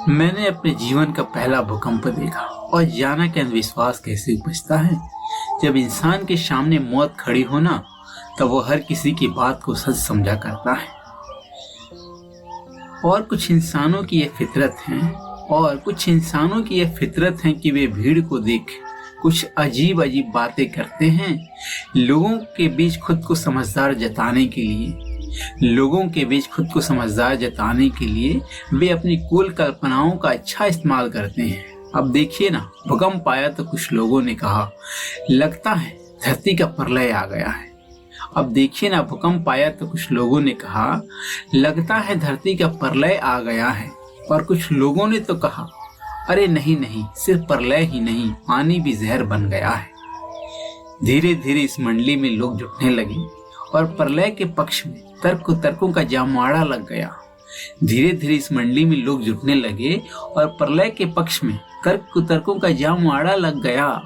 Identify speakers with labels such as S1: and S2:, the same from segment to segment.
S1: मैंने अपने जीवन का पहला भूकंप देखा और जाना कि अंधविश्वास कैसे उपजता है। जब इंसान के सामने मौत खड़ी हो ना, तब वो हर किसी की बात को सच समझा करता है। और कुछ इंसानों की ये फितरत है कि वे भीड़ को देख कुछ अजीब अजीब बातें करते हैं। लोगों के बीच खुद को समझदार जताने के लिए वे अपनी कुल कल्पनाओं का अच्छा इस्तेमाल करते हैं। अब देखिए ना, भूकंप आया तो कुछ लोगों ने कहा लगता है धरती का प्रलय आ गया है। और कुछ लोगों ने तो कहा अरे नहीं, सिर्फ प्रलय ही नहीं, पानी भी जहर बन गया है। धीरे धीरे इस मंडली में लोग जुटने लगे और प्रलय के पक्ष में तर्कों का जमावड़ा लग गया।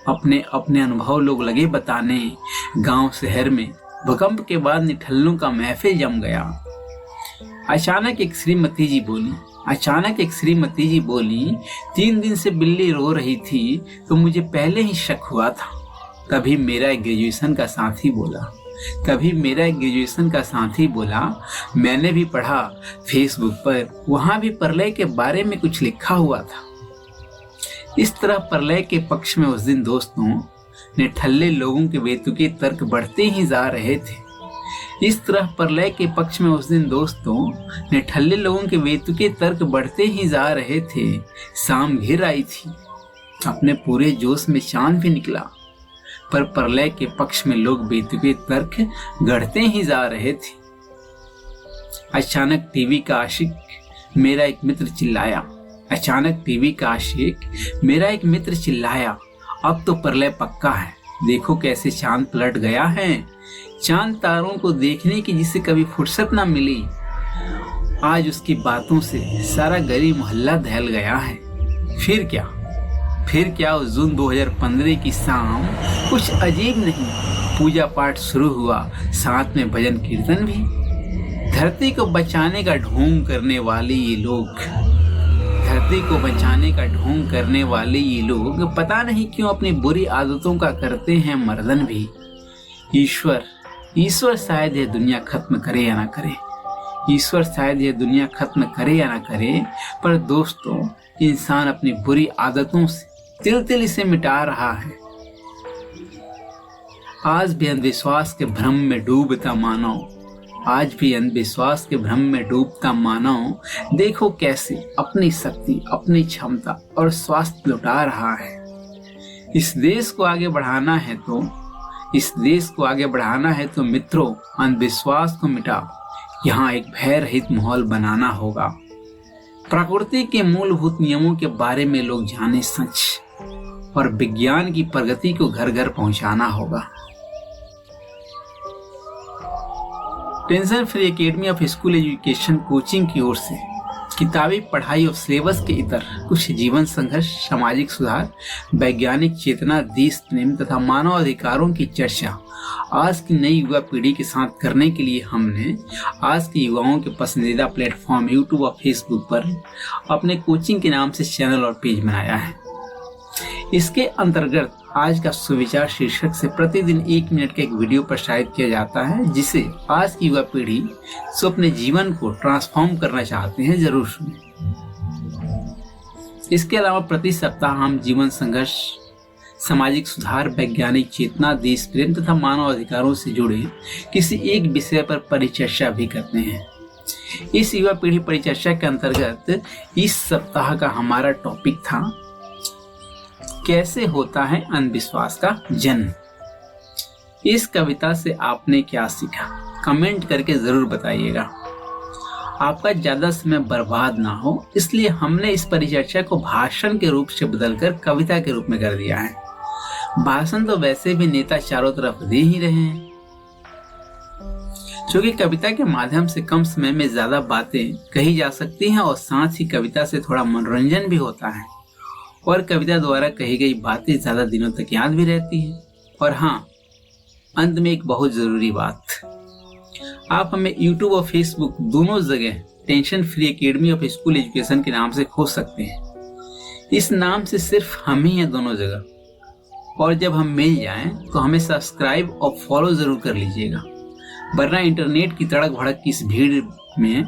S1: अपने अपने अनुभव लोग लगे बताने। गांव शहर में भूकंप के बाद निठल्लों का महफिल जम गया। अचानक एक श्रीमती जी बोली 3 दिन से बिल्ली रो रही थी तो मुझे पहले ही शक हुआ था। तभी मेरा एक ग्रेजुएशन का साथी बोला मैंने भी पढ़ा फेसबुक पर, वहां भी प्रलय के बारे में कुछ लिखा हुआ था। इस तरह प्रलय के पक्ष में उस दिन दोस्तों निठल्ले लोगों के बेतुके तर्क बढ़ते ही जा रहे थे। शाम घिर आई थी, अपने पूरे जोश में चांद भी निकला, पर प्रलय के पक्ष में लोग बेतुके तर्क गढ़ते ही जा रहे थे। अचानक टीवी का आशिक मेरा एक मित्र चिल्लाया अब तो प्रलय पक्का है, देखो कैसे चांद पलट गया है। चांद तारों को देखने की जिसे कभी फुर्सत ना मिली, आज उसकी बातों से सारा गली मोहल्ला दहल गया है। फिर क्या उस जून 2015 की शाम कुछ अजीब नहीं, पूजा पाठ शुरू हुआ, साथ में भजन कीर्तन भी। धरती को बचाने का ढोंग करने वाले ये लोग पता नहीं क्यों अपनी बुरी आदतों का करते हैं मर्दन भी। ईश्वर शायद यह दुनिया खत्म करे या ना करे, पर दोस्तों इंसान अपनी बुरी आदतों से तिल इसे मिटा रहा है। आज भी अंधविश्वास के भ्रम में डूबता मानव देखो कैसे अपनी शक्ति, अपनी क्षमता और स्वास्थ्य लुटा रहा है। इस देश को आगे बढ़ाना है तो मित्रों अंधविश्वास को मिटाओ। यहाँ एक भय रहित माहौल बनाना होगा। प्रकृति के मूलभूत नियमों के बारे में लोग जाने सच, और विज्ञान की प्रगति को घर घर पहुंचाना होगा। Tension free academy of school education coaching की ओर से किताबी पढ़ाई और सिलेबस के इतर कुछ जीवन संघर्ष, सामाजिक सुधार, वैज्ञानिक चेतना, देश प्रेम तथा मानव अधिकारों की चर्चा आज की नई युवा पीढ़ी के साथ करने के लिए हमने आज के युवाओं के पसंदीदा प्लेटफॉर्म यूट्यूब और फेसबुक पर अपने कोचिंग के नाम से चैनल और पेज बनाया है। इसके अंतर्गत आज का सुविचार शीर्षक से प्रतिदिन 1 मिनट का एक वीडियो प्रसारित किया जाता है, जिसे आज की युवा पीढ़ी जो अपने जीवन को ट्रांसफॉर्म करना चाहते हैं जरूर सुनें। इसके अलावा प्रति सप्ताह हम जीवन संघर्ष, सामाजिक सुधार, वैज्ञानिक चेतना, देश प्रेम तथा मानव अधिकारों से जुड़े किसी एक विषय पर परिचर्चा भी करते हैं। इस युवा पीढ़ी परिचर्चा के अंतर्गत इस सप्ताह का हमारा टॉपिक था कैसे होता है अंधविश्वास का जन्म। इस कविता से आपने क्या सीखा, कमेंट करके जरूर बताइएगा। आपका ज्यादा समय बर्बाद ना हो, इसलिए हमने इस परिचर्चा को भाषण के रूप से बदलकर कविता के रूप में कर दिया है। भाषण तो वैसे भी नेता चारों तरफ दे ही रहे हैं, क्योंकि कविता के माध्यम से कम समय में ज्यादा बातें कही जा सकती हैं और साथ ही कविता से थोड़ा मनोरंजन भी होता है और कविता द्वारा कही गई बातें ज्यादा दिनों तक याद भी रहती है। और हाँ, अंत में एक बहुत जरूरी बात, आप हमें YouTube और Facebook दोनों जगह tension free academy of school education के नाम से खोज सकते हैं। इस नाम से सिर्फ हम ही हैं दोनों जगह, और जब हम मिल जाएं तो हमें सब्सक्राइब और फॉलो जरूर कर लीजिएगा, वरना इंटरनेट की तड़क भड़क की इस भीड़ में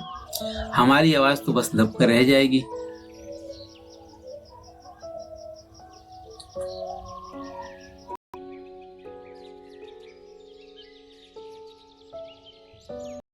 S1: हमारी आवाज तो बस दबकर रह जाएगी।